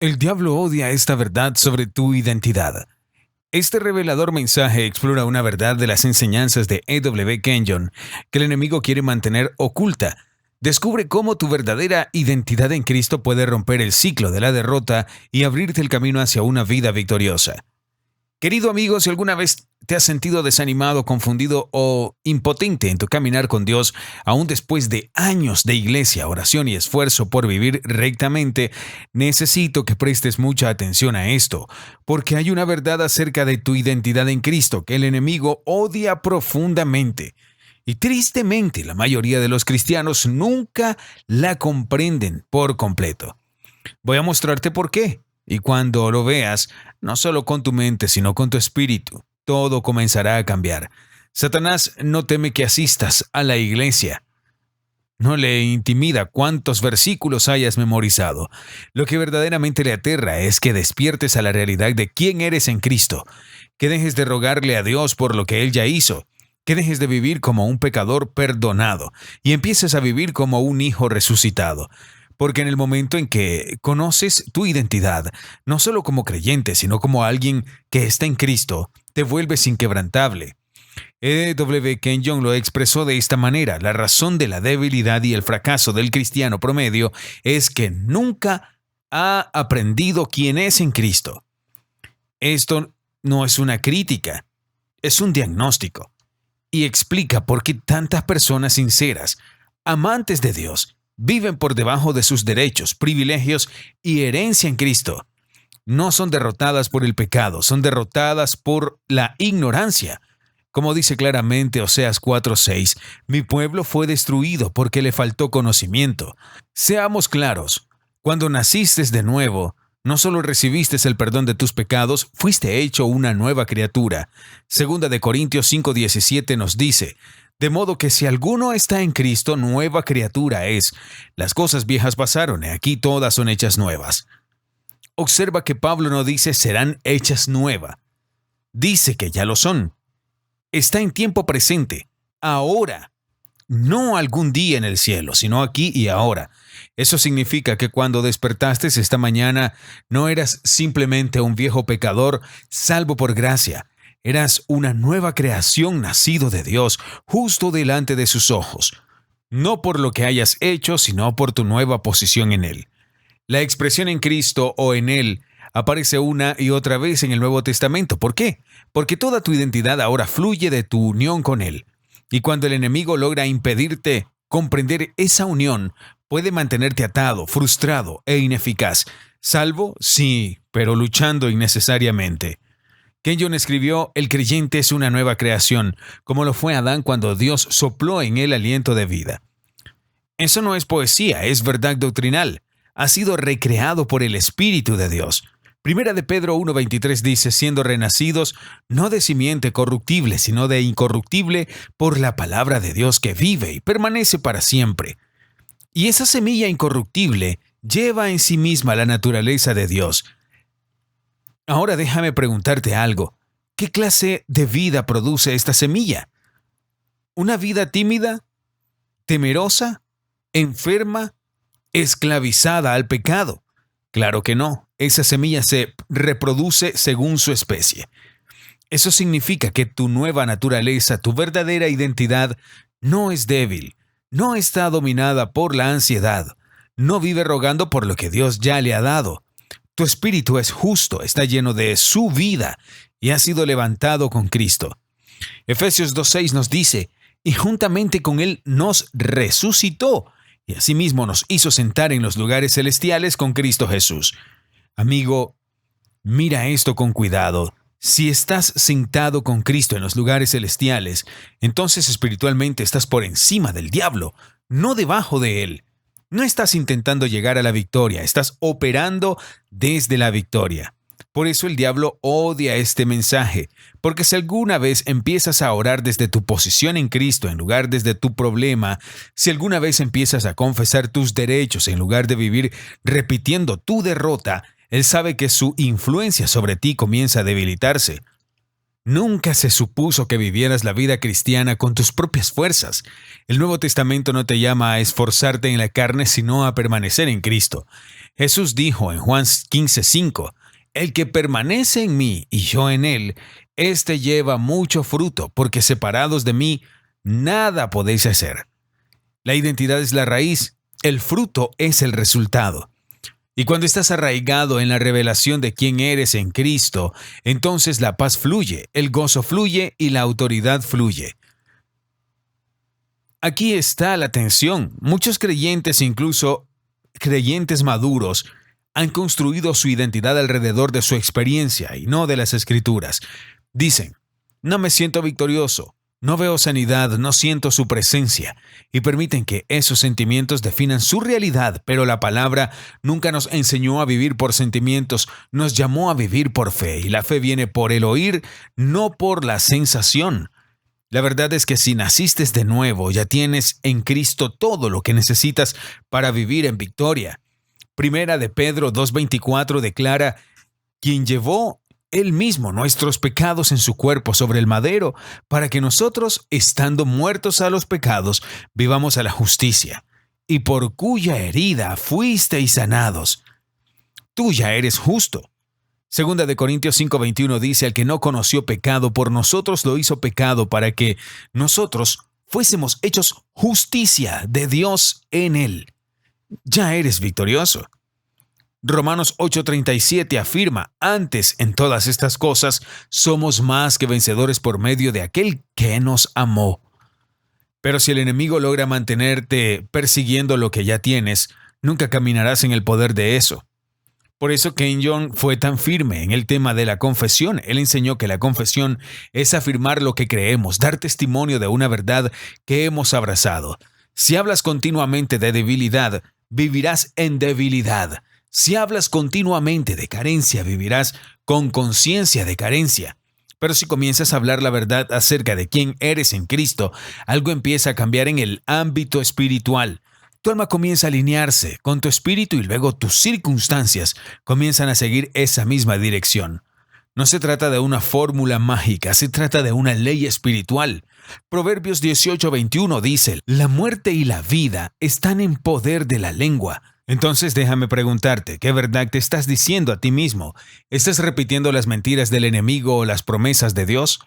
El diablo odia esta verdad sobre tu identidad. Este revelador mensaje explora una verdad de las enseñanzas de E.W. Kenyon que el enemigo quiere mantener oculta. Descubre cómo tu verdadera identidad en Cristo puede romper el ciclo de la derrota y abrirte el camino hacia una vida victoriosa. Querido amigo, si alguna vez te has sentido desanimado, confundido o impotente en tu caminar con Dios, aún después de años de iglesia, oración y esfuerzo por vivir rectamente, necesito que prestes mucha atención a esto, porque hay una verdad acerca de tu identidad en Cristo que el enemigo odia profundamente. Y tristemente, la mayoría de los cristianos nunca la comprenden por completo. Voy a mostrarte por qué. Y cuando lo veas, no solo con tu mente, sino con tu espíritu, todo comenzará a cambiar. Satanás no teme que asistas a la iglesia. No le intimida cuántos versículos hayas memorizado. Lo que verdaderamente le aterra es que despiertes a la realidad de quién eres en Cristo, que dejes de rogarle a Dios por lo que Él ya hizo, que dejes de vivir como un pecador perdonado y empieces a vivir como un hijo resucitado. Porque en el momento en que conoces tu identidad, no solo como creyente, sino como alguien que está en Cristo, te vuelves inquebrantable. E.W. Kenyon lo expresó de esta manera: la razón de la debilidad y el fracaso del cristiano promedio es que nunca ha aprendido quién es en Cristo. Esto no es una crítica, es un diagnóstico. Y explica por qué tantas personas sinceras, amantes de Dios, viven por debajo de sus derechos, privilegios y herencia en Cristo. No son derrotadas por el pecado, son derrotadas por la ignorancia. Como dice claramente Oseas 4:6, mi pueblo fue destruido porque le faltó conocimiento. Seamos claros, cuando naciste de nuevo, no solo recibiste el perdón de tus pecados, fuiste hecho una nueva criatura. Segunda de Corintios 5:17 nos dice: de modo que si alguno está en Cristo, nueva criatura es. Las cosas viejas pasaron, y aquí todas son hechas nuevas. Observa que Pablo no dice serán hechas nuevas. Dice que ya lo son. Está en tiempo presente, ahora. No algún día en el cielo, sino aquí y ahora. Eso significa que cuando despertaste esta mañana, no eras simplemente un viejo pecador salvo por gracia. Eras una nueva creación nacido de Dios, justo delante de sus ojos. No por lo que hayas hecho, sino por tu nueva posición en Él. La expresión en Cristo o en Él aparece una y otra vez en el Nuevo Testamento. ¿Por qué? Porque toda tu identidad ahora fluye de tu unión con Él. Y cuando el enemigo logra impedirte comprender esa unión, puede mantenerte atado, frustrado e ineficaz. Salvo, sí, pero luchando innecesariamente. Kenyon escribió: el creyente es una nueva creación, como lo fue Adán cuando Dios sopló en él aliento de vida. Eso no es poesía, es verdad doctrinal. Ha sido recreado por el Espíritu de Dios. Primera de Pedro 1:23 dice: siendo renacidos, no de simiente corruptible, sino de incorruptible, por la palabra de Dios que vive y permanece para siempre. Y esa semilla incorruptible lleva en sí misma la naturaleza de Dios. Ahora déjame preguntarte algo. ¿Qué clase de vida produce esta semilla? ¿Una vida tímida, temerosa, enferma, esclavizada al pecado? Claro que no. Esa semilla se reproduce según su especie. Eso significa que tu nueva naturaleza, tu verdadera identidad, no es débil, no está dominada por la ansiedad, no vive rogando por lo que Dios ya le ha dado. Tu espíritu es justo, está lleno de su vida y ha sido levantado con Cristo. Efesios 2:6 nos dice: y juntamente con Él nos resucitó, y asimismo nos hizo sentar en los lugares celestiales con Cristo Jesús. Amigo, mira esto con cuidado. Si estás sentado con Cristo en los lugares celestiales, entonces espiritualmente estás por encima del diablo, no debajo de él. No estás intentando llegar a la victoria, estás operando desde la victoria. Por eso el diablo odia este mensaje, porque si alguna vez empiezas a orar desde tu posición en Cristo en lugar desde tu problema, si alguna vez empiezas a confesar tus derechos en lugar de vivir repitiendo tu derrota, él sabe que su influencia sobre ti comienza a debilitarse. Nunca se supuso que vivieras la vida cristiana con tus propias fuerzas. El Nuevo Testamento no te llama a esforzarte en la carne, sino a permanecer en Cristo. Jesús dijo en Juan 15:5, «El que permanece en mí y yo en él, éste lleva mucho fruto, porque separados de mí, nada podéis hacer». La identidad es la raíz, el fruto es el resultado. Y cuando estás arraigado en la revelación de quién eres en Cristo, entonces la paz fluye, el gozo fluye y la autoridad fluye. Aquí está la tensión. Muchos creyentes, incluso creyentes maduros, han construido su identidad alrededor de su experiencia y no de las Escrituras. Dicen, no me siento victorioso, no veo sanidad, no siento su presencia, y permiten que esos sentimientos definan su realidad, pero la palabra nunca nos enseñó a vivir por sentimientos, nos llamó a vivir por fe, y la fe viene por el oír, no por la sensación. La verdad es que si naciste de nuevo, ya tienes en Cristo todo lo que necesitas para vivir en victoria. Primera de Pedro 2:24 declara, quien llevó Él mismo nuestros pecados en su cuerpo sobre el madero, para que nosotros, estando muertos a los pecados, vivamos a la justicia, y por cuya herida fuisteis sanados. Tú ya eres justo. Segunda de Corintios 5:21 dice, al que no conoció pecado, por nosotros lo hizo pecado, para que nosotros fuésemos hechos justicia de Dios en él. Ya eres victorioso. Romanos 8:37 afirma, antes en todas estas cosas somos más que vencedores por medio de aquel que nos amó. Pero si el enemigo logra mantenerte persiguiendo lo que ya tienes, nunca caminarás en el poder de eso. Por eso Kenyon fue tan firme en el tema de la confesión. Él enseñó que la confesión es afirmar lo que creemos, dar testimonio de una verdad que hemos abrazado. Si hablas continuamente de debilidad, vivirás en debilidad. Si hablas continuamente de carencia, vivirás con conciencia de carencia. Pero si comienzas a hablar la verdad acerca de quién eres en Cristo, algo empieza a cambiar en el ámbito espiritual. Tu alma comienza a alinearse con tu espíritu y luego tus circunstancias comienzan a seguir esa misma dirección. No se trata de una fórmula mágica, se trata de una ley espiritual. Proverbios 18:21 dice, la muerte y la vida están en poder de la lengua. Entonces déjame preguntarte, ¿qué verdad te estás diciendo a ti mismo? ¿Estás repitiendo las mentiras del enemigo o las promesas de Dios?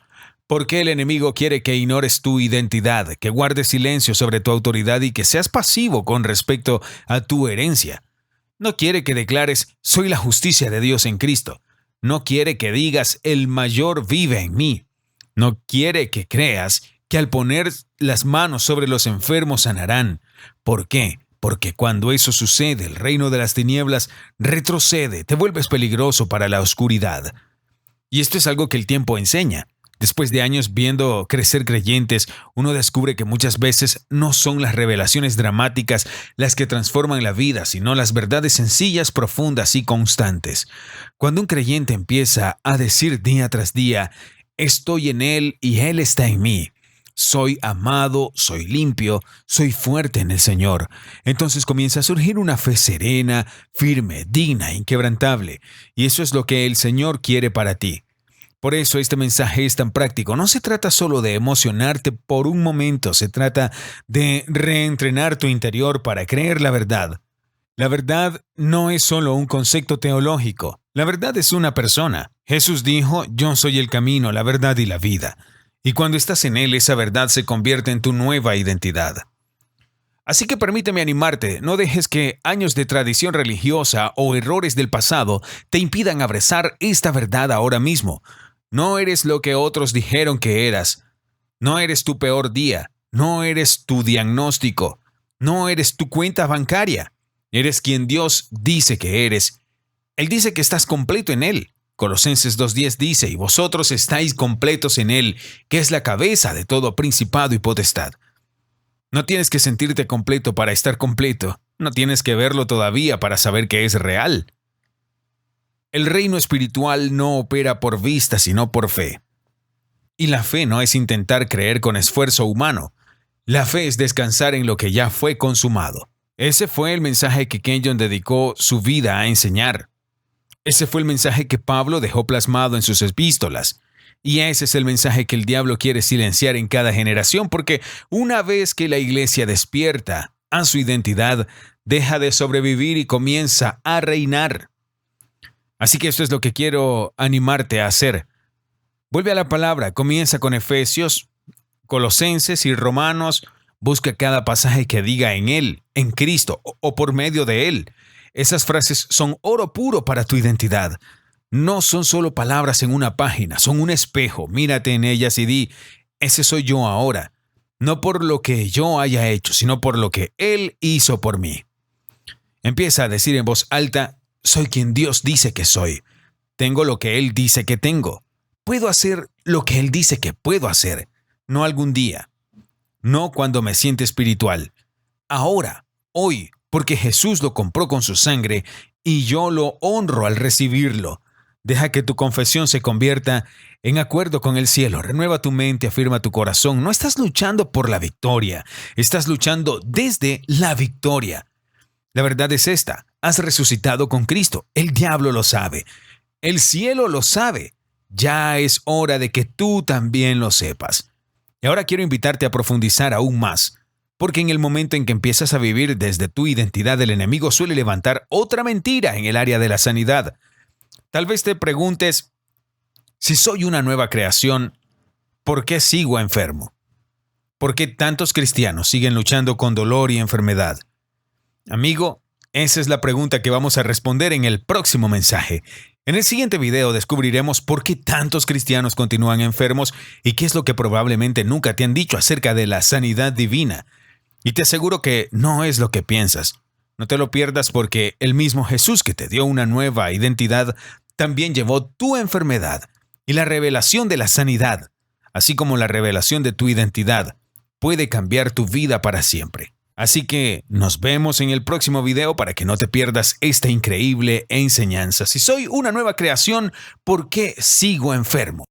¿Por qué el enemigo quiere que ignores tu identidad, que guardes silencio sobre tu autoridad y que seas pasivo con respecto a tu herencia? No quiere que declares, soy la justicia de Dios en Cristo. No quiere que digas, el mayor vive en mí. No quiere que creas que al poner las manos sobre los enfermos sanarán. ¿Por qué? Porque cuando eso sucede, el reino de las tinieblas retrocede, te vuelves peligroso para la oscuridad. Y esto es algo que el tiempo enseña. Después de años viendo crecer creyentes, uno descubre que muchas veces no son las revelaciones dramáticas las que transforman la vida, sino las verdades sencillas, profundas y constantes. Cuando un creyente empieza a decir día tras día, estoy en Él y Él está en mí, soy amado, soy limpio, soy fuerte en el Señor. Entonces comienza a surgir una fe serena, firme, digna, inquebrantable. Y eso es lo que el Señor quiere para ti. Por eso este mensaje es tan práctico. No se trata solo de emocionarte por un momento, se trata de reentrenar tu interior para creer la verdad. La verdad no es solo un concepto teológico. La verdad es una persona. Jesús dijo, yo soy el camino, la verdad y la vida. Y cuando estás en Él, esa verdad se convierte en tu nueva identidad. Así que permíteme animarte, no dejes que años de tradición religiosa o errores del pasado te impidan abrazar esta verdad ahora mismo. No eres lo que otros dijeron que eras. No eres tu peor día. No eres tu diagnóstico. No eres tu cuenta bancaria. Eres quien Dios dice que eres. Él dice que estás completo en Él. Colosenses 2:10 dice, y vosotros estáis completos en Él, que es la cabeza de todo principado y potestad. No tienes que sentirte completo para estar completo. No tienes que verlo todavía para saber que es real. El reino espiritual no opera por vista, sino por fe. Y la fe no es intentar creer con esfuerzo humano. La fe es descansar en lo que ya fue consumado. Ese fue el mensaje que Kenyon dedicó su vida a enseñar. Ese fue el mensaje que Pablo dejó plasmado en sus epístolas. Y ese es el mensaje que el diablo quiere silenciar en cada generación, porque una vez que la iglesia despierta a su identidad, deja de sobrevivir y comienza a reinar. Así que esto es lo que quiero animarte a hacer. Vuelve a la palabra, comienza con Efesios, Colosenses y Romanos. Busca cada pasaje que diga en Él, en Cristo o por medio de Él. Esas frases son oro puro para tu identidad. No son solo palabras en una página, son un espejo. Mírate en ellas y di, ese soy yo ahora. No por lo que yo haya hecho, sino por lo que Él hizo por mí. Empieza a decir en voz alta, soy quien Dios dice que soy. Tengo lo que Él dice que tengo. Puedo hacer lo que Él dice que puedo hacer. No algún día. No cuando me siente espiritual. Ahora, hoy, porque Jesús lo compró con su sangre y yo lo honro al recibirlo. Deja que tu confesión se convierta en acuerdo con el cielo. Renueva tu mente, afirma tu corazón. No estás luchando por la victoria. Estás luchando desde la victoria. La verdad es esta. Has resucitado con Cristo. El diablo lo sabe. El cielo lo sabe. Ya es hora de que tú también lo sepas. Y ahora quiero invitarte a profundizar aún más. Porque en el momento en que empiezas a vivir desde tu identidad, el enemigo suele levantar otra mentira en el área de la sanidad. Tal vez te preguntes, si soy una nueva creación, ¿por qué sigo enfermo? ¿Por qué tantos cristianos siguen luchando con dolor y enfermedad? Amigo, esa es la pregunta que vamos a responder en el próximo mensaje. En el siguiente video descubriremos por qué tantos cristianos continúan enfermos y qué es lo que probablemente nunca te han dicho acerca de la sanidad divina. Y te aseguro que no es lo que piensas. No te lo pierdas porque el mismo Jesús que te dio una nueva identidad también llevó tu enfermedad y la revelación de la sanidad, así como la revelación de tu identidad, puede cambiar tu vida para siempre. Así que nos vemos en el próximo video para que no te pierdas esta increíble enseñanza. Si soy una nueva creación, ¿por qué sigo enfermo?